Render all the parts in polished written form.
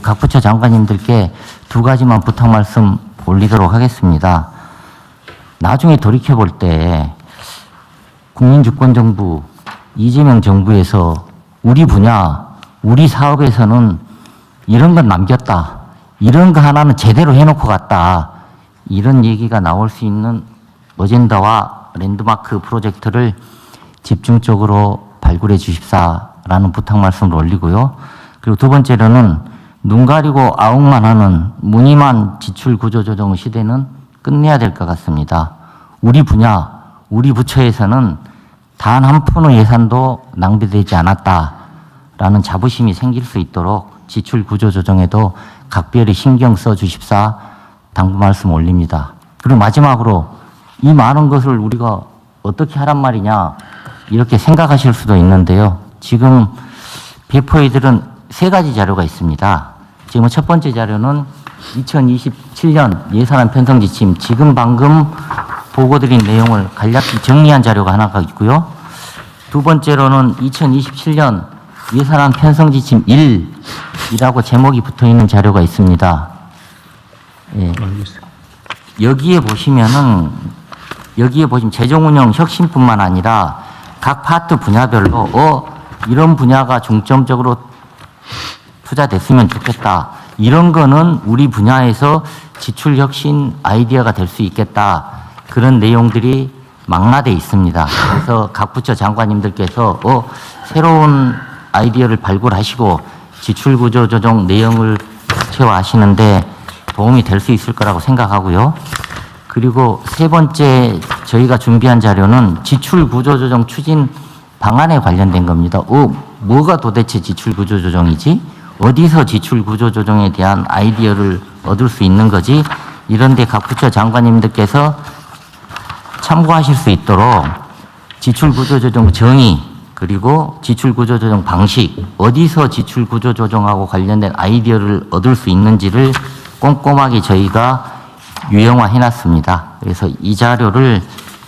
각 부처 장관님들께 두 가지만 부탁 말씀 올리도록 하겠습니다. 나중에 돌이켜볼 때 국민주권정부, 이재명 정부에서 우리 분야, 우리 사업에서는 이런 건 남겼다. 이런 거 하나는 제대로 해놓고 갔다. 이런 얘기가 나올 수 있는 어젠다와 랜드마크 프로젝트를 집중적으로 발굴해 주십사라는 부탁 말씀을 올리고요. 그리고 두 번째로는 눈 가리고 아웅만 하는 무늬만 지출 구조 조정 시대는 끝내야 될 것 같습니다. 우리 분야, 우리 부처에서는 단 한 푼의 예산도 낭비되지 않았다라는 자부심이 생길 수 있도록 지출 구조 조정에도 각별히 신경 써 주십사 당부 말씀 올립니다. 그리고 마지막으로 이 많은 것을 우리가 어떻게 하란 말이냐 이렇게 생각하실 수도 있는데요. 지금 배포해드린 세 가지 자료가 있습니다. 지금 첫 번째 자료는 2027년 예산안 편성 지침, 지금 방금 보고드린 내용을 간략히 정리한 자료가 하나가 있고요. 두 번째로는 2027년 예산안 편성 지침 1이라고 제목이 붙어 있는 자료가 있습니다. 예. 여기에 보시면 재정운영 혁신뿐만 아니라 각 파트 분야별로 이런 분야가 중점적으로 투자됐으면 좋겠다. 이런 거는 우리 분야에서 지출 혁신 아이디어가 될 수 있겠다. 그런 내용들이 망라돼 있습니다. 그래서 각 부처 장관님들께서 새로운 아이디어를 발굴하시고 지출 구조 조정 내용을 구체화하시는데 도움이 될 수 있을 거라고 생각하고요. 그리고 세 번째 저희가 준비한 자료는 지출 구조 조정 추진 방안에 관련된 겁니다. 뭐가 도대체 지출 구조 조정이지? 어디서 지출 구조 조정에 대한 아이디어를 얻을 수 있는 거지? 이런데 각 부처 장관님들께서 참고하실 수 있도록 지출 구조 조정 정의 그리고 지출 구조 조정 방식 어디서 지출 구조 조정하고 관련된 아이디어를 얻을 수 있는지를 꼼꼼하게 저희가 유형화해 놨습니다. 그래서 이 자료를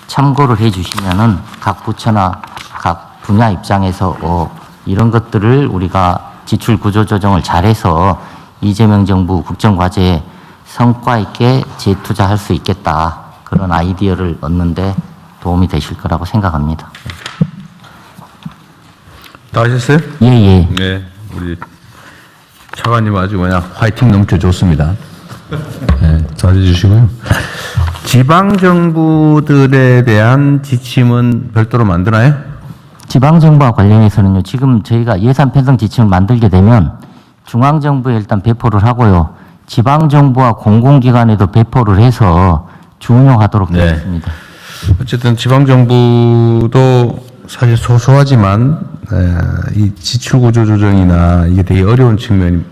참고를 해 주시면은 각 부처나 각 분야 입장에서 이런 것들을 우리가 지출 구조 조정을 잘해서 이재명 정부 국정과제에 성과 있게 재투자할 수 있겠다. 그런 아이디어를 얻는데 도움이 되실 거라고 생각합니다. 다 하셨어요? 예, 예. 네. 우리 차관님 아주 그냥 화이팅 넘쳐 좋습니다. 네, 잘해주시고요. 지방정부들에 대한 지침은 별도로 만드나요? 지방정부와 관련해서는요, 지금 저희가 예산 편성 지침을 만들게 되면 중앙정부에 일단 배포를 하고요, 지방정부와 공공기관에도 배포를 해서 준용하도록 되어 있습니다. 어쨌든 지방정부도 사실 소소하지만 이 지출구조 조정이나 이게 되게 어려운 측면이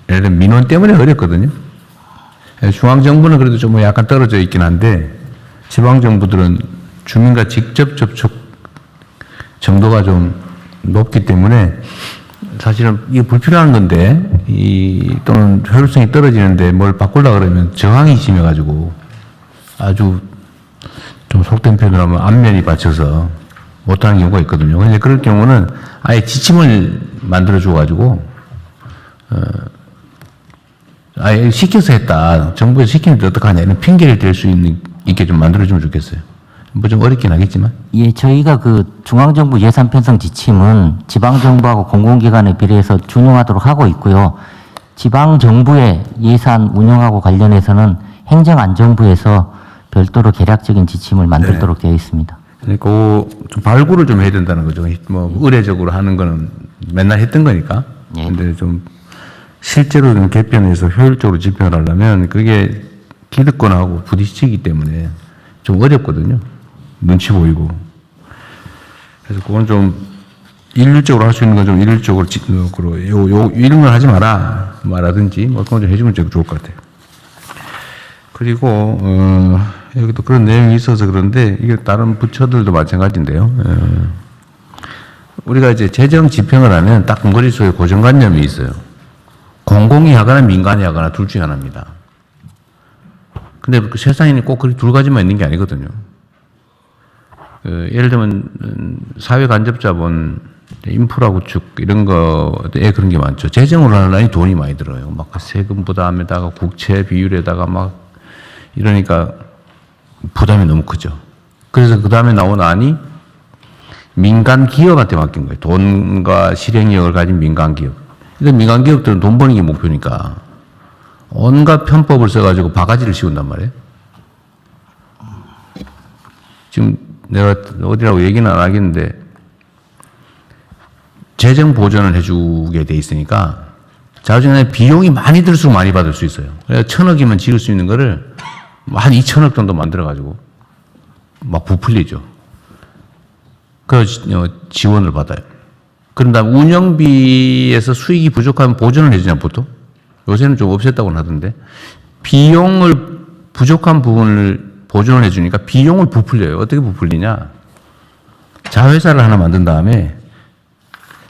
예를 들면 민원 때문에 어렵거든요. 중앙정부는 그래도 좀 약간 떨어져 있긴 한데 지방정부들은 주민과 직접 접촉 정도가 좀 높기 때문에 사실은 이게 불필요한 건데 또는 효율성이 떨어지는데 뭘 바꾸려고 그러면 저항이 심해가지고 아주 좀 속된 표현을 하면 안면이 받쳐서 못하는 경우가 있거든요. 근데 그럴 경우는 아예 지침을 만들어 줘가지고 아예 시켜서 했다. 정부에서 시키는데 어떡하냐 이런 핑계를 댈 수 있게 좀 만들어주면 좋겠어요. 뭐 좀 어렵긴 하겠지만. 예, 저희가 그 중앙정부 예산 편성 지침은 지방정부하고 공공기관에 비례해서 준용하도록 하고 있고요. 지방정부의 예산 운영하고 관련해서는 행정안전부에서 별도로 계략적인 지침을 만들도록 되어 있습니다. 그러니까 좀 발굴을 좀 해야 된다는 거죠. 뭐 의례적으로 하는 거는 맨날 했던 거니까. 예. 근데 좀 실제로 좀 개편해서 효율적으로 집행을 하려면 그게 기득권하고 부딪히기 때문에 좀 어렵거든요. 눈치 보이고. 그래서 그건 좀 일률적으로 할 수 있는 건 좀 일률적으로 이런 걸 하지 마라 말하든지 뭐 그건 좀 해주면 좋을 것 같아요. 그리고 여기도 그런 내용이 있어서 그런데 이게 다른 부처들도 마찬가지인데요. 우리가 이제 재정 집행을 하면 딱 머릿속에 고정관념이 있어요. 공공이 하거나 민간이 하거나 둘 중에 하나입니다. 근데 그 세상에는 꼭 그 두 가지만 있는 게 아니거든요. 예를 들면 사회간접자본 인프라 구축 이런 거에 그런 게 많죠. 재정으로 하려니 돈이 많이 들어요. 막 세금 부담에다가 국채 비율에다가 막 이러니까 부담이 너무 크죠. 그래서 그 다음에 나온 안이 민간 기업한테 맡긴 거예요. 돈과 실행력을 가진 민간 기업. 그러니까 민간 기업들은 돈 버는 게 목표니까 온갖 편법을 써가지고 바가지를 씌운단 말이에요. 지금 내가 어디라고 얘기는 안 하겠는데 재정 보전을 해주게 돼 있으니까 자주전에 비용이 많이 들수록 많이 받을 수 있어요. 그래서 1,000억이면 지을 수 있는 거를 한 2,000억 정도 만들어가지고 막 부풀리죠. 그래서 지원을 받아요. 그런 다음 운영비에서 수익이 부족하면 보전을 해주냐 보통? 요새는 좀 없앴다고 하던데 비용을 부족한 부분을 보전을 해주니까 비용을 부풀려요. 어떻게 부풀리냐? 자회사를 하나 만든 다음에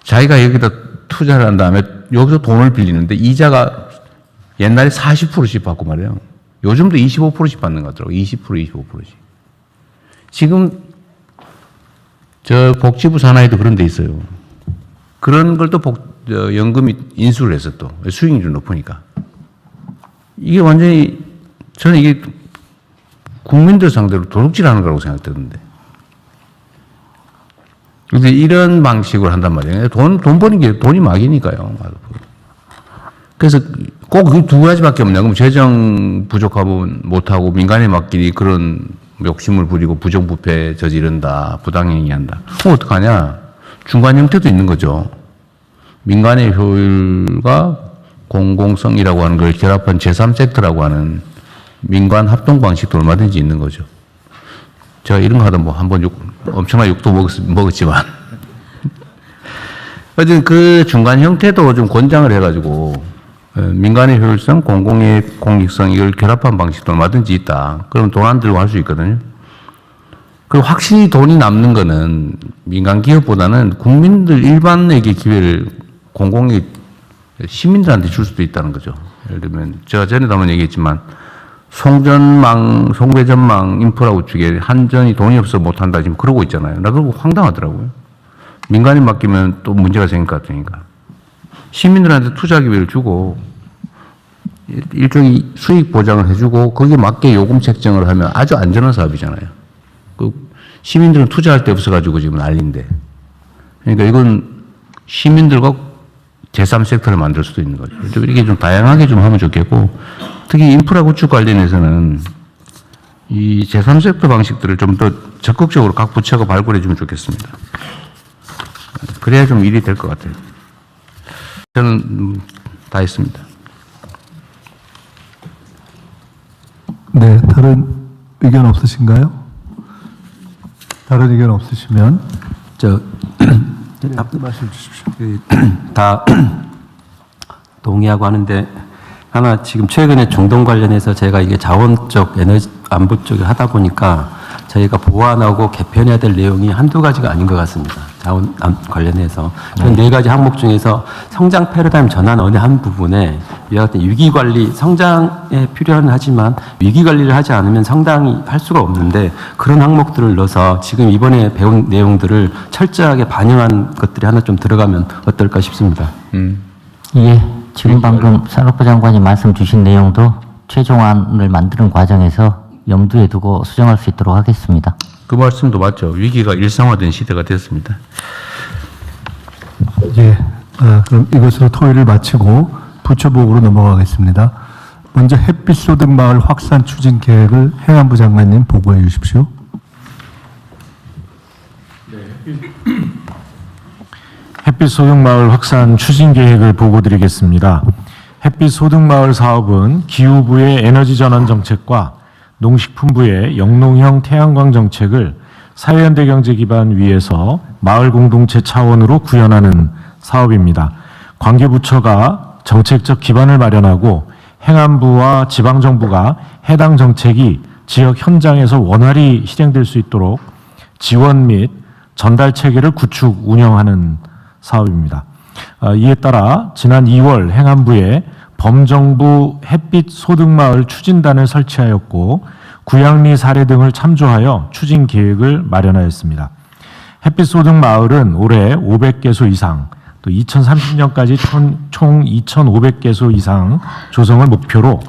자기가 여기다 투자를 한 다음에 여기서 돈을 빌리는데 이자가 옛날에 40%씩 받고 말이에요. 요즘도 25%씩 받는 것 같더라고요. 20%, 25%씩. 지금 저 복지부 산하에도 그런 데 있어요. 그런 걸 또 연금이 인수를 해서 또 수익률이 높으니까. 이게 완전히 저는 이게 국민들 상대로 도둑질 하는 거라고 생각되는데. 그래서 이런 방식으로 한단 말이에요. 돈 버는 게 돈이 막이니까요. 그래서 꼭 이 두 가지밖에 없냐. 그럼 재정 부족하면 못하고 민간에 맡기니 그런 욕심을 부리고 부정부패 저지른다. 부당행위 한다. 그럼 어떡하냐. 중간 형태도 있는 거죠. 민간의 효율과 공공성이라고 하는 걸 결합한 제3섹터라고 하는 민간 합동 방식도 얼마든지 있는 거죠. 제가 이런 거 하다 뭐 한번 엄청난 욕도 먹었지만. 어쨌든 그 중간 형태도 좀 권장을 해가지고 민간의 효율성, 공공의 공익성 이걸 결합한 방식도 얼마든지 있다. 그럼 돈 안 들고 할 수 있거든요. 그리고 확실히 돈이 남는 거는 민간 기업보다는 국민들 일반에게 기회를 공공이 시민들한테 줄 수도 있다는 거죠. 예를 들면 제가 전에도 한번 얘기했지만 송배전망 인프라 구축에 한전이 돈이 없어 못한다 지금 그러고 있잖아요. 나도 황당하더라고요. 민간에 맡기면 또 문제가 생길 것 같으니까. 시민들한테 투자 기회를 주고 일종의 수익 보장을 해주고 거기에 맞게 요금 책정을 하면 아주 안전한 사업이잖아요. 그 시민들은 투자할 데 없어가지고 지금 난리인데. 그러니까 이건 시민들과 제3섹터를 만들 수도 있는 거죠. 이게 좀 다양하게 좀 하면 좋겠고 특히 인프라 구축 관련해서는 이 제3섹터 방식들을 좀 더 적극적으로 각 부처가 발굴해 주면 좋겠습니다. 그래야 좀 일이 될 것 같아요. 저는 다 했습니다. 네, 다른 의견 없으신가요? 다른 의견 없으시면 말씀 주십시오. 다 동의하고 하는데 하나 지금 최근에 중동 관련해서 제가 이게 자원적 에너지 안보 쪽을 하다 보니까 저희가 보완하고 개편해야 될 내용이 한두 가지가 아닌 것 같습니다. 자원 관련해서 저는 네 가지 항목 중에서 성장 패러다임 전환 어느 한 부분에 이와 같은 위기 관리 성장에 필요는 하지만 위기 관리를 하지 않으면 성장이 할 수가 없는데 그런 항목들을 넣어서 지금 이번에 배운 내용들을 철저하게 반영한 것들이 하나 좀 들어가면 어떨까 싶습니다. 예, 지금 방금 산업부 장관이 말씀 주신 내용도 최종안을 만드는 과정에서 염두에 두고 수정할 수 있도록 하겠습니다. 그 말씀도 맞죠. 위기가 일상화된 시대가 됐습니다. 예, 그럼 이것으로 토의를 마치고 부처보고로 넘어가겠습니다. 먼저 햇빛소득마을 확산 추진 계획을 행안부 장관님 보고해 주십시오. 햇빛소득마을 확산 추진 계획을 보고드리겠습니다. 햇빛소득마을 사업은 기후부의 에너지 전환 정책과 농식품부의 영농형 태양광 정책을 사회연대 경제 기반 위에서 마을 공동체 차원으로 구현하는 사업입니다. 관계부처가 정책적 기반을 마련하고 행안부와 지방정부가 해당 정책이 지역 현장에서 원활히 실행될 수 있도록 지원 및 전달 체계를 구축, 운영하는 사업입니다. 이에 따라 지난 2월 행안부에 범정부 햇빛 소득마을 추진단을 설치하였고 구양리 사례 등을 참조하여 추진 계획을 마련하였습니다. 햇빛 소득 마을은 올해 500개소 이상, 또 2030년까지 총 2,500개소 이상 조성을 목표로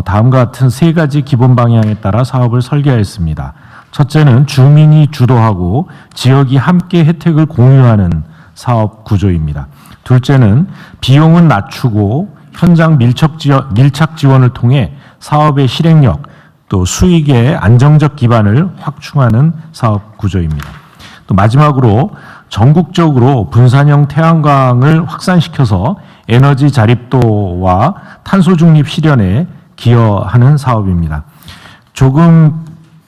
다음과 같은 세 가지 기본 방향에 따라 사업을 설계하였습니다. 첫째는 주민이 주도하고 지역이 함께 혜택을 공유하는 사업 구조입니다. 둘째는 비용은 낮추고 현장 밀착 지원을 통해 사업의 실행력 또 수익의 안정적 기반을 확충하는 사업 구조입니다. 또 마지막으로 전국적으로 분산형 태양광을 확산시켜서 에너지 자립도와 탄소 중립 실현에 기여하는 사업입니다. 조금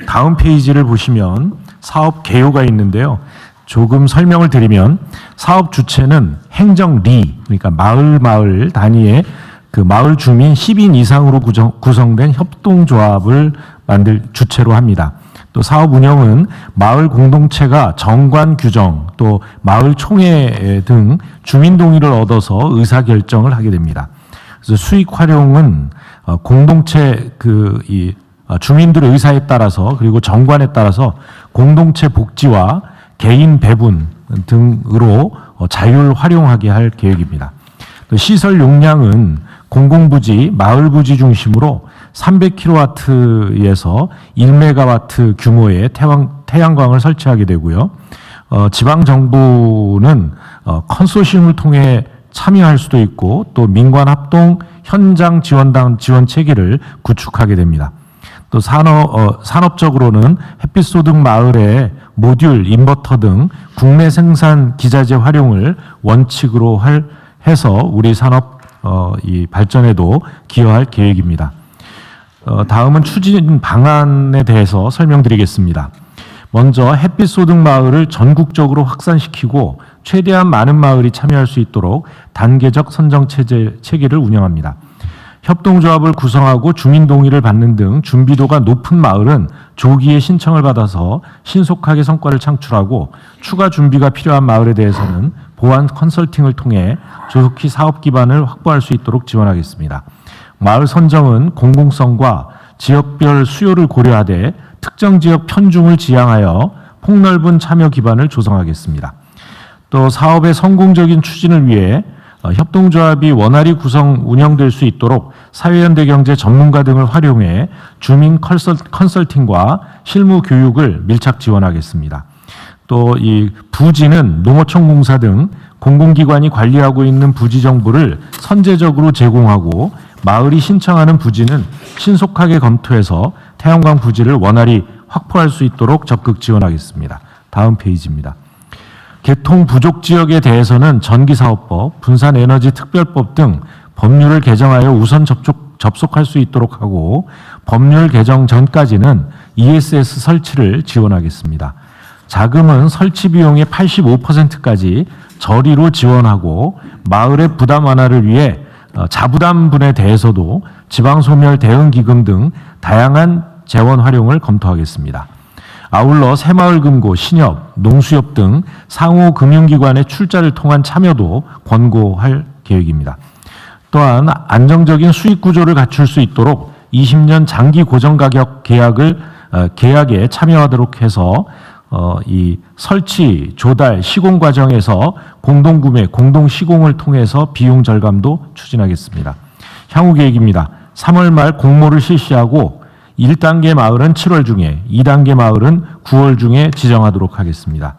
다음 페이지를 보시면 사업 개요가 있는데요. 조금 설명을 드리면 사업 주체는 행정리, 그러니까 마을 단위의 그 마을 주민 10인 이상으로 구성된 협동조합을 주체로 합니다. 또 사업 운영은 마을 공동체가 정관 규정, 또 마을 총회 등 주민 동의를 얻어서 의사 결정을 하게 됩니다. 그래서 수익 활용은 공동체 주민들의 의사에 따라서 그리고 정관에 따라서 공동체 복지와 개인 배분 등으로 자율 활용하게 할 계획입니다. 또 시설 용량은 공공부지, 마을부지 중심으로 300kW에서 1메가와트 규모의 태양광을 설치하게 되고요. 지방정부는 컨소시엄을 통해 참여할 수도 있고 또 민관 합동 현장 지원 체계를 구축하게 됩니다. 또 산업적으로는 햇빛 소득 마을의 모듈, 인버터 등 국내 생산 기자재 활용을 원칙으로 해서 우리 산업 이 발전에도 기여할 계획입니다. 다음은 추진 방안에 대해서 설명드리겠습니다. 먼저 햇빛 소득 마을을 전국적으로 확산시키고 최대한 많은 마을이 참여할 수 있도록 단계적 선정 체계를 운영합니다. 협동조합을 구성하고 주민 동의를 받는 등 준비도가 높은 마을은 조기에 신청을 받아서 신속하게 성과를 창출하고 추가 준비가 필요한 마을에 대해서는 보안 컨설팅을 통해 조속히 사업 기반을 확보할 수 있도록 지원하겠습니다. 마을 선정은 공공성과 지역별 수요를 고려하되 특정 지역 편중을 지향하여 폭넓은 참여 기반을 조성하겠습니다. 또 사업의 성공적인 추진을 위해 협동조합이 원활히 운영될 수 있도록 사회연대경제 전문가 등을 활용해 주민 컨설팅과 실무 교육을 밀착 지원하겠습니다. 또 이 부지는 농어촌 공사 등 공공기관이 관리하고 있는 부지 정보를 선제적으로 제공하고 마을이 신청하는 부지는 신속하게 검토해서 태양광 부지를 원활히 확보할 수 있도록 적극 지원하겠습니다. 다음 페이지입니다. 개통 부족 지역에 대해서는 전기사업법, 분산에너지특별법 등 법률을 개정하여 우선 접속할 수 있도록 하고 법률 개정 전까지는 ESS 설치를 지원하겠습니다. 자금은 설치 비용의 85%까지 저리로 지원하고 마을의 부담 완화를 위해 자부담분에 대해서도 지방소멸 대응기금 등 다양한 재원 활용을 검토하겠습니다. 아울러 새마을금고, 신협, 농수협 등 상호 금융기관의 출자를 통한 참여도 권고할 계획입니다. 또한 안정적인 수익 구조를 갖출 수 있도록 20년 장기 고정가격 계약에 참여하도록 해서 이 설치, 조달, 시공 과정에서 공동구매, 공동시공을 통해서 비용 절감도 추진하겠습니다. 향후 계획입니다. 3월 말 공모를 실시하고 1단계 마을은 7월 중에, 2단계 마을은 9월 중에 지정하도록 하겠습니다.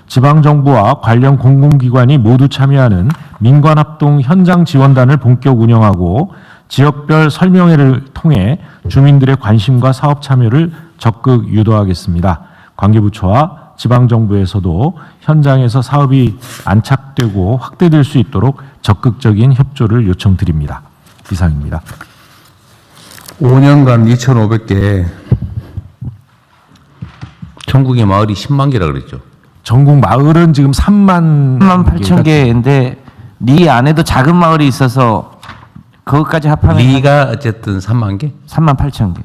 지방정부와 관련 공공기관이 모두 참여하는 민관합동 현장 지원단을 본격 운영하고 지역별 설명회를 통해 주민들의 관심과 사업 참여를 적극 유도하겠습니다. 관계부처와 지방정부에서도 현장에서 사업이 안착되고 확대될 수 있도록 적극적인 협조를 요청드립니다. 이상입니다. 5년간 2,500개, 전국의 마을이 10만 개라 그랬죠. 전국 마을은 지금 3만 8천 개인데 리 안에도 작은 마을이 있어서 그것까지 합하면 리가 어쨌든 3만 개? 3만 8천 개.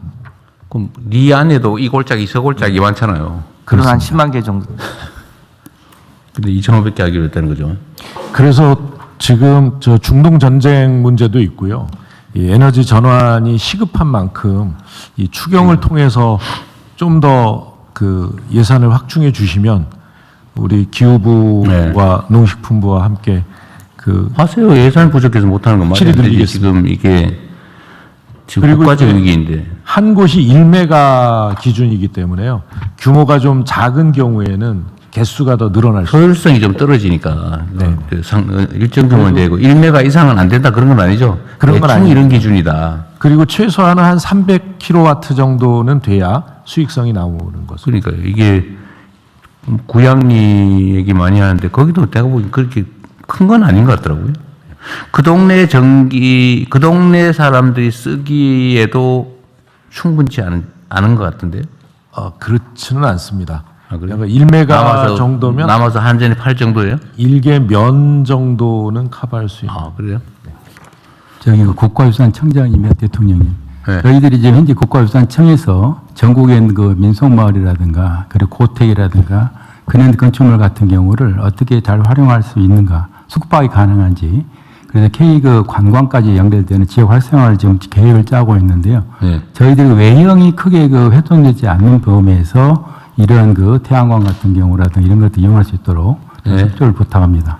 그럼 리 안에도 이 골짜기 저 골짜기 많잖아요. 그럼 한 10만 개 정도. 근데 2,500개 하기로 했다는 거죠. 그래서 지금 저 중동 전쟁 문제도 있고요. 이 에너지 전환이 시급한 만큼 이 추경을 통해서 좀 더 그 예산을 확충해 주시면 우리 기후부와 농식품부와 함께 하세요. 예산 부족해서 못하는 건 확실히 맞아요. 늘리겠습니다. 지금 이게 지금 그리고 국가적 이제 위기인데. 한 곳이 1메가 기준이기 때문에요. 규모가 좀 작은 경우에는 개수가 더 늘어날 수 효율성이 좀 떨어지니까 네. 일정 규모는 되고 1메가 이상은 안 된다 그런 건 아니죠. 그런 건 대충 아니에요. 이런 기준이다. 그리고 최소한은 한 300kW 정도는 돼야 수익성이 나오는 것으로. 그러니까 이게 구양리 얘기 많이 하는데 거기도 내가 보기 그렇게 큰 건 아닌 것 같더라고요. 그 동네 그 동네 사람들이 쓰기에도 충분치 않은 것 같은데요. 그렇지는 않습니다. 아, 그래요? 그러니까 1메가 정도면 남아서 한전이 팔 정도예요? 일개 면 정도는 커버할 수 있는. 아, 그래요? 저기 국가유산 청장이며 대통령님. 네. 저희들이 이제 현재 국가유산청에서 전국에 있는 그 민속마을이라든가 그리고 고택이라든가 근현 건축물 같은 경우를 어떻게 잘 활용할 수 있는가, 숙박이 가능한지, 그래서 K 그 관광까지 연결되는 지역 활성화를 지금 계획을 짜고 있는데요. 네. 저희들이 외형이 크게 그 훼손되지 않는 범위에서 이런 그 태양광 같은 경우라든가 이런 것들 이용할 수 있도록 네. 협조를 부탁합니다.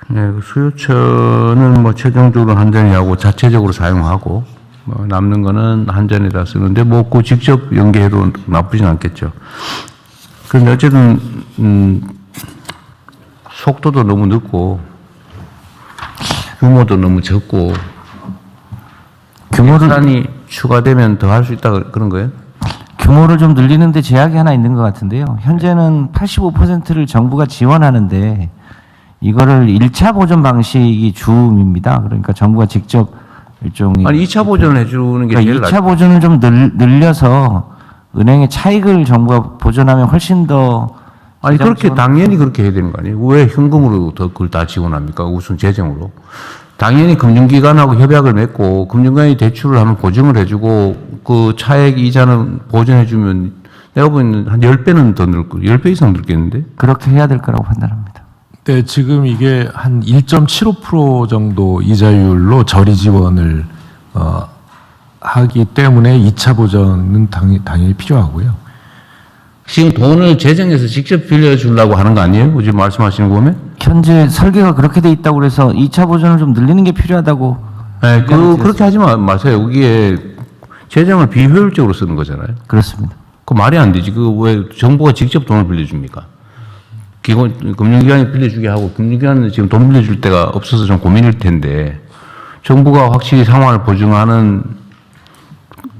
네, 그 수요처는 뭐 최종적으로 한전이 하고 자체적으로 사용하고 뭐 남는 거는 한전에다 쓰는데 뭐 그 직접 연계해도 나쁘진 않겠죠. 그런데 어쨌든 속도도 너무 늦고 규모도 너무 적고 규모산이 추가되면 더 할 수 있다 그런 거예요? 규모를 좀 늘리는데 제약이 하나 있는 것 같은데요. 현재는 85%를 정부가 지원하는데 이거를 1차 보존 방식이 주입니다. 그러니까 정부가 직접 일종의 아니 2차 보존을 해주는 게 제일 그러니까 2차 낫죠. 보존을 좀 늘려서 은행의 차익을 정부가 보존하면 훨씬 더 아니 시장 그렇게 지원- 당연히 그렇게 해야 되는 거 아니에요? 왜 현금으로 더 그걸 다 지원합니까? 우선 재정으로. 당연히 금융기관하고 협약을 맺고 금융기관이 대출을 하면 보증을 해주고 그 차액 이자는 보존해주면 내가 보기에는 한 10배는 더 늘 거예요. 10배 이상 늘겠는데? 그렇게 해야 될 거라고 판단합니다. 네, 지금 이게 한 1.75% 정도 이자율로 저리 지원을 하기 때문에 2차 보전은 당연히 필요하고요. 지금 돈을 재정에서 직접 빌려주려고 하는 거 아니에요? 지금 말씀하시는 거 보면? 현재 설계가 그렇게 돼 있다고 그래서 2차 보존을 좀 늘리는 게 필요하다고. 네, 그렇게 하지 마세요. 그게 재정을 비효율적으로 쓰는 거잖아요. 그렇습니다. 그 말이 안 되지. 그 왜 정부가 직접 돈을 빌려줍니까? 금융기관이 빌려주게 하고 금융기관은 지금 돈 빌려줄 데가 없어서 좀 고민일 텐데 정부가 확실히 상황을 보증하는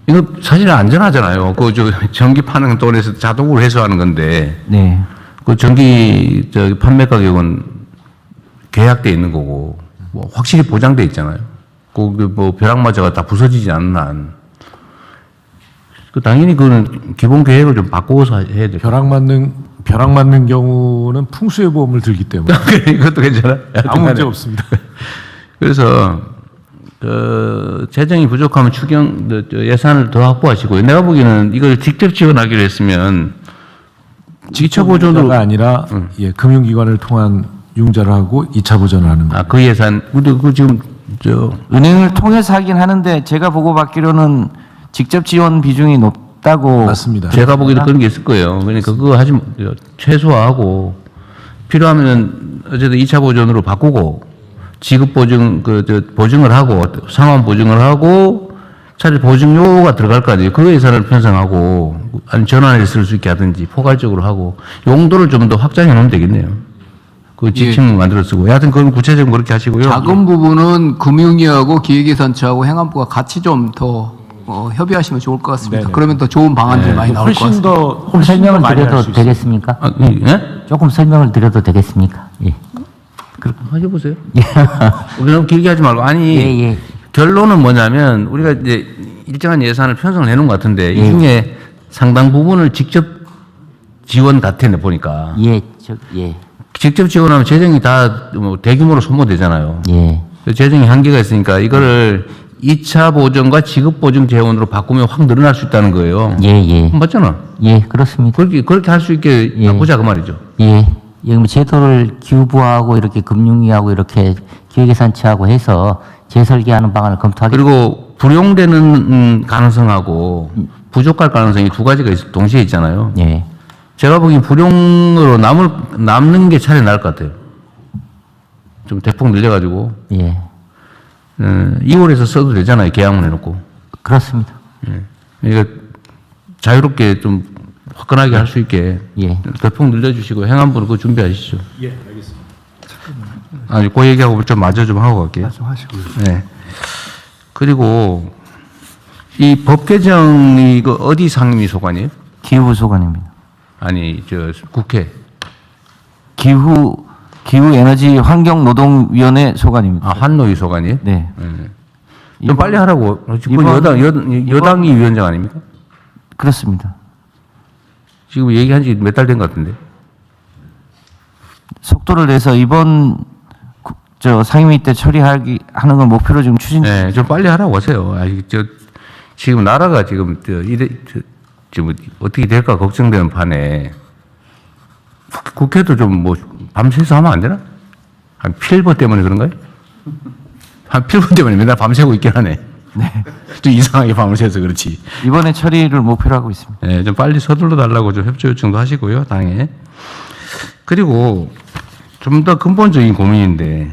이거 사실 안전하잖아요. 그 전기 파는 돈에서 자동으로 회수하는 건데 네. 그 전기 판매 가격은 계약돼 있는 거고 뭐 확실히 보장돼 있잖아요. 뭐 벼락 맞아가 다 부서지지 않는 한. 그 당연히 그거는 기본 계획을 좀 바꾸어서 해야 돼요. 벼락 맞는 경우는 풍수의 보험을 들기 때문에 이것도 괜찮아. 아무 문제 없습니다. 그래서 재정이 부족하면 예산을 더 확보하시고요. 내가 보기에는 이걸 직접 지원하기로 했으면 2차 보존으로 가 아니라 예, 금융기관을 통한 융자를 하고 2차 보전을 하는 거예요. 그 예산 근데 그 지금 은행을 통해서 하긴 하는데 제가 보고받기로는 직접 지원 비중이 높다고. 맞습니다. 제가 보기에도 그런 게 있을 거예요. 그러니까 그거 최소화하고 필요하면 어쨌든 2차 보존으로 바꾸고 지급 보증 보증을 하고 상환 보증을 하고 차라리 보증료가 들어갈 거 아니에요. 그 예산을 편성하고 아니 전환해 쓸 수 있게 하든지 포괄적으로 하고 용도를 좀 더 확장해 놓으면 되겠네요. 그 지침을 만들어 쓰고 하여튼 그건 구체적으로 그렇게 하시고요. 작은 부분은 금융위하고 기획예산처하고 행안부가 같이 좀 더 협의하시면 좋을 것 같습니다. 네네. 그러면 더 좋은 방안들이 많이 나올 것 훨씬 같습니다. 더 조금 설명을 많이 할수 드려도 있어요. 되겠습니까? 예? 조금 설명을 드려도 되겠습니까? 예. 해보세요. 너무 길게 하지 말고 아니 예, 예. 결론은 뭐냐면 우리가 이제 일정한 예산을 편성을 해놓은 것 같은데 이 중에 상당 부분을 직접 지원 같아 보니까 예, 직접 지원하면 재정이 다 뭐 대규모로 소모되잖아요. 예. 재정이 한계가 있으니까 이거를 2차 보증과 지급 보증 재원으로 바꾸면 확 늘어날 수 있다는 거예요. 예. 맞잖아. 예, 그렇습니다. 그렇게 할 수 있게 예. 바꾸자 그 말이죠. 예. 뭐 제도를 기후부하고 이렇게 금융위하고 이렇게 기획예산처하고 해서 재설계하는 방안을 검토하겠습니다. 그리고 불용되는 가능성하고 부족할 가능성이 두 가지가 동시에 있잖아요. 예. 제가 보기엔 불용으로 남는 게 차라리 나을 것 같아요. 좀 대폭 늘려가지고 예. 2월에서 써도 되잖아요. 계약만 해놓고. 그렇습니다. 그러니까 자유롭게 좀 화끈하게 할 수 있게 예. 대폭 늘려주시고 행안부는 그거 준비하시죠. 예, 알겠습니다. 아니, 그 얘기하고 좀 마저 좀 하고 갈게요. 말씀하시고요. 네. 그리고 이 법 개정이 이거 어디 상임위 소관이에요? 기후 소관입니다. 아니, 국회. 기후 에너지 환경 노동위원회 소관입니다. 아, 환노위 소관이에요? 네. 좀 빨리 하라고. 지금 여당이 위원장 아닙니까? 그렇습니다. 지금 얘기한 지 몇 달 된 것 같은데. 속도를 내서 이번 상임위 때 처리하는 걸 목표로 지금 추진. 네, 좀 빨리 하라고 하세요. 지금 나라가 지금 지금 어떻게 될까 걱정되는 판에 국회도 좀 뭐 밤새서 하면 안 되나? 한 필버 때문에 그런가요? 한 필버 때문에 맨날 밤새고 있긴 하네. 네. 좀 이상하게 밤을 새서 그렇지. 이번에 처리를 목표로 하고 있습니다. 네, 좀 빨리 서둘러 달라고 좀 협조 요청도 하시고요, 당에. 그리고 좀 더 근본적인 고민인데,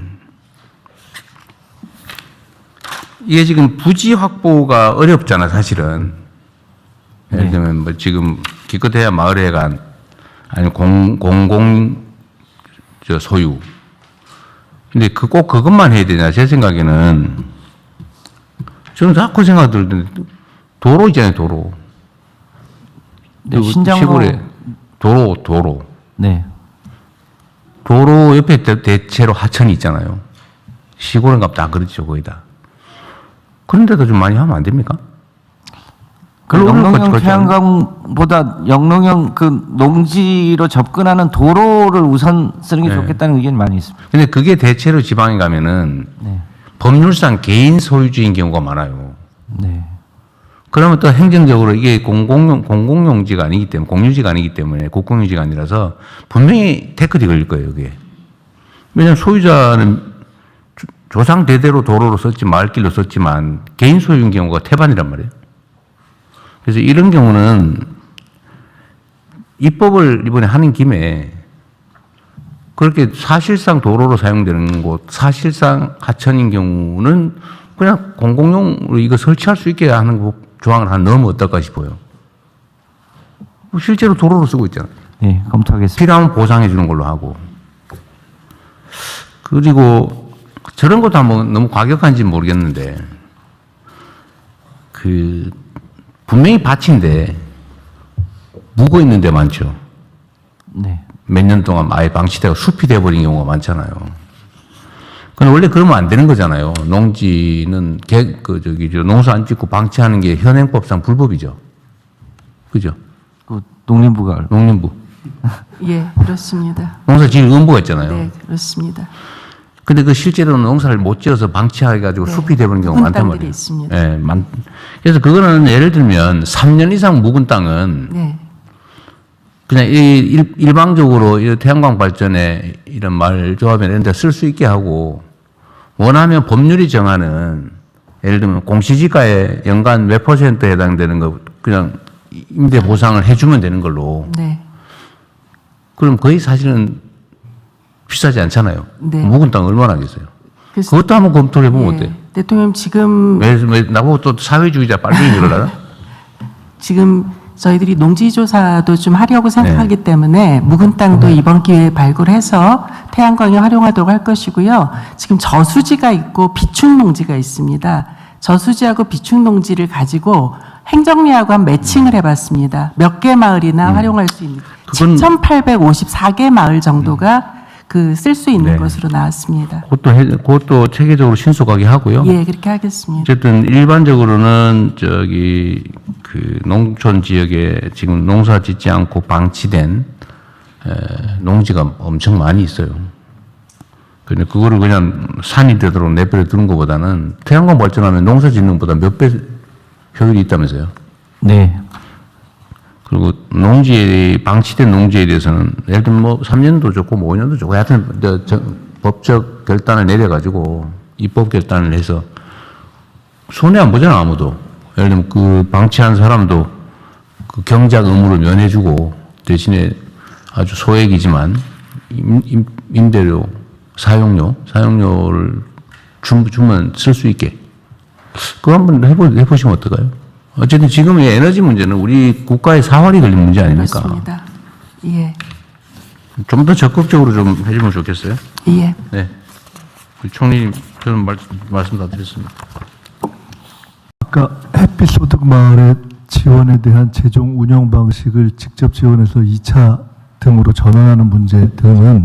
이게 지금 부지 확보가 어렵잖아, 사실은. 예를 들면 뭐 지금 기껏해야 마을회관, 아니면 공공 소유. 근데 꼭 그것만 해야 되냐, 제 생각에는. 저는 자꾸 생각 들는데 도로 있잖아요, 도로. 네, 신장로. 시골에 도로. 네. 도로 옆에 대체로 하천이 있잖아요. 시골은 다 그렇죠, 거의 다. 그런데도 좀 많이 하면 안 됩니까? 영농형 태양광보다 영농형 농지로 접근하는 도로를 우선 쓰는 게 네. 좋겠다는 의견이 많이 있습니다. 근데 그게 대체로 지방에 가면은 네. 법률상 개인 소유주인 경우가 많아요. 네. 그러면 또 행정적으로 이게 공공용지가 아니기 때문에, 공유지가 아니기 때문에, 국공유지가 아니라서 분명히 태클이 걸릴 거예요, 이게. 왜냐하면 소유자는 조상 대대로 도로로 썼지, 마을길로 썼지만 개인 소유인 경우가 태반이란 말이에요. 그래서 이런 경우는 입법을 이번에 하는 김에 그렇게 사실상 도로로 사용되는 곳, 사실상 하천인 경우는 그냥 공공용으로 이거 설치할 수 있게 하는 조항을 하나 넣으면 어떨까 싶어요. 실제로 도로로 쓰고 있잖아요. 네, 검토하겠습니다. 필요하면 보상해 주는 걸로 하고. 그리고 저런 것도 한번 너무 과격한지는 모르겠는데, 분명히 밭인데 묵어 있는 데 많죠. 네. 몇 년 동안 아예 방치되고 숲이 돼버린 경우가 많잖아요. 근데 원래 그러면 안 되는 거잖아요. 농지는 농사 안 짓고 방치하는 게 현행법상 불법이죠. 그죠? 농림부가. 농림부. 예, 그렇습니다. 농사 지을 의무가 있잖아요. 네, 그렇습니다. 근데 실제로는 농사를 못 지어서 방치해가지고 네. 숲이 돼버린 경우가 묵은 많단 땅들이 말이에요. 있습니다. 예, 그래서 그거는 예를 들면 3년 이상 묵은 땅은 네, 그냥 일방적으로 이 태양광 발전에 이런 마을조합에 이런 데 쓸 수 있게 하고, 원하면 법률이 정하는 예를 들면 공시지가에 연간 몇 %에 해당되는 거 그냥 임대 보상을 해주면 되는 걸로. 네, 그럼 거의 사실은 비싸지 않잖아요. 네. 묵은 땅 얼마나 하겠어요. 그래서- 그것도 한번 검토를 해보면 예, 어때요? 대통령 지금 왜 나보고 또 사회주의자 빨갱이 그러려나? 지금 저희들이 농지조사도 좀 하려고 생각하기 네. 때문에 묵은 땅도 이번 기회에 발굴해서 태양광에 활용하도록 할 것이고요. 지금 저수지가 있고 비축농지가 있습니다. 저수지하고 비축농지를 가지고 행정리하고 한 매칭을 해봤습니다. 몇 개 마을이나 활용할 수 있는 그건- 7,854개 마을 정도가 쓸 수 있는 네. 것으로 나왔습니다. 그것도 체계적으로 신속하게 하고요. 예, 그렇게 하겠습니다. 어쨌든 일반적으로는 농촌 지역에 지금 농사 짓지 않고 방치된 농지가 엄청 많이 있어요. 근데 그거를 그냥 산이 되도록 내버려 두는 것보다는 태양광 발전하면 농사 짓는 것보다 몇 배 효율이 있다면서요. 네. 그리고 방치된 농지에 대해서는 예를 들면 3년도 좋고 5년도 좋고 하여튼 법적 결단을 내려가지고 입법 결단을 해서 손해 안 보잖아, 아무도. 예를 들면 방치한 사람도 경작 의무를 면해주고 대신에 아주 소액이지만 임대료, 사용료를 주면 쓸 수 있게. 그거 한번 해보시면 어떨까요? 어쨌든 지금 이 에너지 문제는 우리 국가의 사활이 걸린 문제 아닙니까? 맞습니다. 예. 좀 더 적극적으로 좀 해주면 좋겠어요. 예. 네. 우리 총리님, 저는 말씀 다 드렸습니다. 아까 햇빛소득마을의 지원에 대한 최종 운영 방식을 직접 지원해서 2차 등으로 전환하는 문제 등은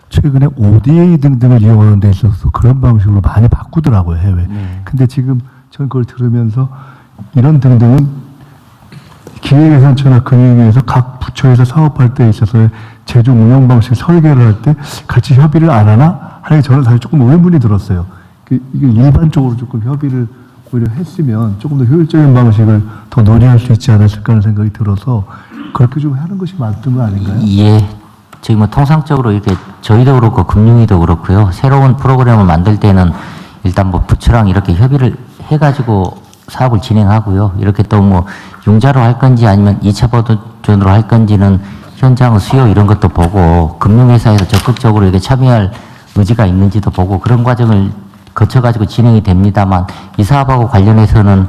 최근에 ODA 등등을 이용하는 데 있어서 그런 방식으로 많이 바꾸더라고요, 해외. 근데 지금 전 그걸 들으면서 이런 등등은 기획예산처나 금융위에서 각 부처에서 사업할 때 있어서 최종 운영 방식 설계를 할 때 같이 협의를 안 하나 하는 게 저는 사실 조금 의문이 들었어요. 이게 일반적으로 조금 협의를 오히려 했으면 조금 더 효율적인 방식을 더 논의할 수 있지 않았을까 하는 생각이 들어서 그렇게 좀 하는 것이 맞는 거 아닌가요? 예. 저희 뭐 통상적으로 이렇게 저희도 그렇고 금융위도 그렇고요. 새로운 프로그램을 만들 때는 일단 뭐 부처랑 이렇게 협의를 해가지고 사업을 진행하고요. 이렇게 또 뭐 융자로 할 건지 아니면 2차 버전으로 할 건지는 현장 수요 이런 것도 보고 금융회사에서 적극적으로 이렇게 참여할 의지가 있는지도 보고 그런 과정을 거쳐가지고 진행이 됩니다만 이 사업하고 관련해서는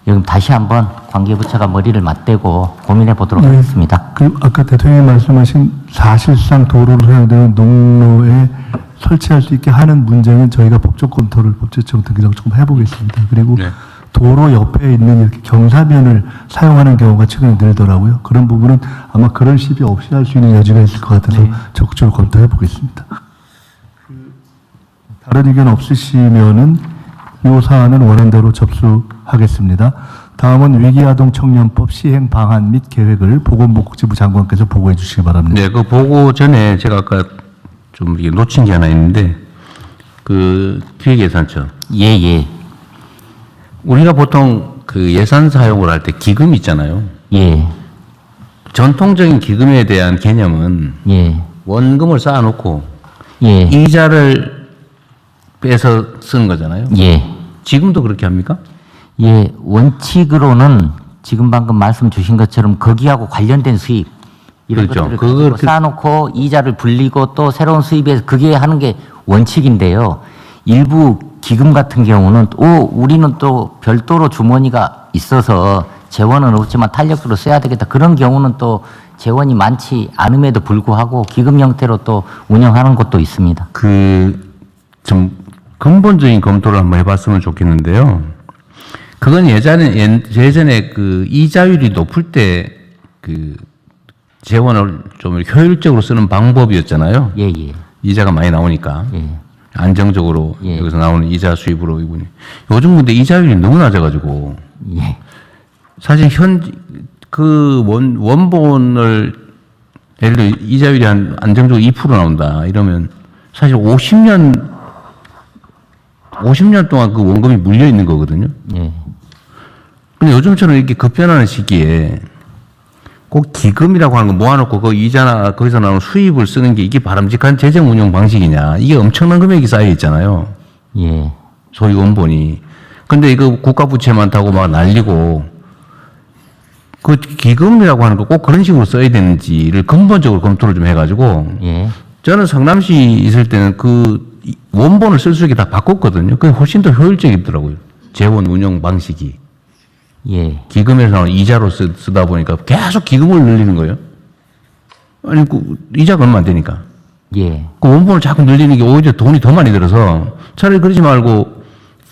지금 다시 한번 관계부처가 머리를 맞대고 고민해 보도록 하겠습니다. 그리고 아까 대통령이 말씀하신 사실상 도로로 사용되는 농로에 설치할 수 있게 하는 문제는 저희가 법적 검토를 법제청 등기랑 조금 해보겠습니다. 그리고 네. 도로 옆에 있는 이렇게 경사면을 사용하는 경우가 최근에 늘더라고요. 그런 부분은 아마 그런 시비 없이 할 수 있는 여지가 있을 것 같아서 적극적으로 검토해 보겠습니다. 다른 의견 없으시면은 이 사안은 원안대로 접수하겠습니다. 다음은 위기아동 청년법 시행 방안 및 계획을 보건복지부 장관께서 보고해 주시기 바랍니다. 네, 그 보고 전에 제가 아까 좀 이게 놓친 게 하나 있는데 그 기획예산처. 예. 우리가 보통 그 예산 사용을 할 때 기금 있잖아요. 예. 전통적인 기금에 대한 개념은 예. 원금을 쌓아놓고 예. 이자를 빼서 쓰는 거잖아요. 예. 지금도 그렇게 합니까? 예, 원칙으로는 지금 방금 말씀 주신 것처럼 거기하고 관련된 수입 이런 그렇죠. 것들을 그걸 가지고 쌓아놓고 이자를 불리고 또 새로운 수입에서 그게 하는 게 원칙인데요. 일부 기금 같은 경우는 우리는 또 별도로 주머니가 있어서 재원은 없지만 탄력적으로 써야 되겠다. 그런 경우는 또 재원이 많지 않음에도 불구하고 기금 형태로 또 운영하는 것도 있습니다. 좀 근본적인 검토를 한번 해봤으면 좋겠는데요. 그건 예전에 그 이자율이 높을 때 그 재원을 좀 효율적으로 쓰는 방법이었잖아요. 예. 이자가 많이 나오니까. 예. 안정적으로 예. 여기서 나오는 이자 수입으로 이분이. 요즘 근데 이자율이 너무 낮아가지고 예. 사실 원본을 예를 들어 이자율이 한 안정적으로 2% 나온다 이러면 사실 50년 동안 그 원금이 물려 있는 거거든요. 예. 근데 요즘처럼 이렇게 급변하는 시기에 꼭 기금이라고 하는 거 모아놓고 그 이자나 거기서 나오는 수입을 쓰는 게 이게 바람직한 재정 운영 방식이냐. 이게 엄청난 금액이 쌓여 있잖아요. 예. 소위 원본이. 근데 이거 국가 부채 많다고 막 날리고 그 기금이라고 하는 거 꼭 그런 식으로 써야 되는지를 근본적으로 검토를 좀 해가지고 예. 저는 성남시 있을 때는 그 원본을 쓸 수 있게 다 바꿨거든요. 그게 훨씬 더 효율적이더라고요. 재원 운영 방식이. 예. 기금에서 나오는 이자로 쓰다 보니까 계속 기금을 늘리는 거예요. 아니, 이자가 얼마 안 되니까. 예. 그 원본을 자꾸 늘리는 게 오히려 돈이 더 많이 들어서 차라리 그러지 말고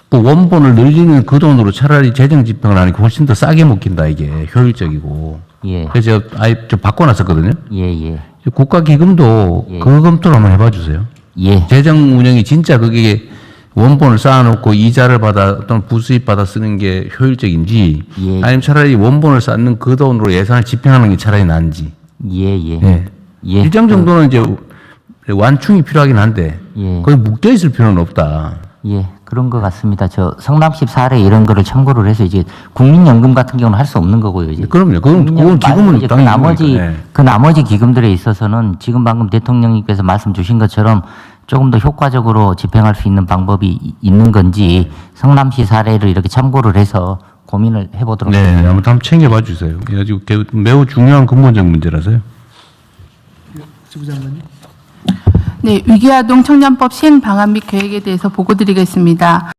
그 원본을 늘리는 그 돈으로 차라리 재정 집행을 하니까 훨씬 더 싸게 먹힌다, 이게. 효율적이고. 예. 그래서 제가 아예 좀 바꿔놨었거든요. 예. 국가 기금도 예. 그 검토를 한번 해봐 주세요. 예. 재정 운영이 진짜 그게 원본을 쌓아놓고 이자를 받아 또는 부수입 받아 쓰는 게 효율적인지 예. 아니면 차라리 원본을 쌓는 그 돈으로 예산을 집행하는 게 차라리 나은지. 예. 네. 일정 정도는 이제 완충이 필요하긴 한데 예. 거기 묶여 있을 필요는 없다. 예, 그런 것 같습니다. 저 성남시 사례 이런 거를 참고를 해서 이제 국민연금 같은 경우는 할 수 없는 거고요. 이제 그럼요. 그건 국민연금 기금은 말고 이제 당연히 나머지 있으니까. 네. 그 나머지 기금들에 있어서는 지금 방금 대통령님께서 말씀 주신 것처럼 조금 더 효과적으로 집행할 수 있는 방법이 있는 건지 성남시 사례를 이렇게 참고를 해서 고민을 해보도록 네, 하겠습니다. 한번 챙겨봐 주세요. 아주 매우 중요한 근본적 문제라서요. 지부장관님. 네, 위기아동 청년법 시행 방안 및 계획에 대해서 보고드리겠습니다.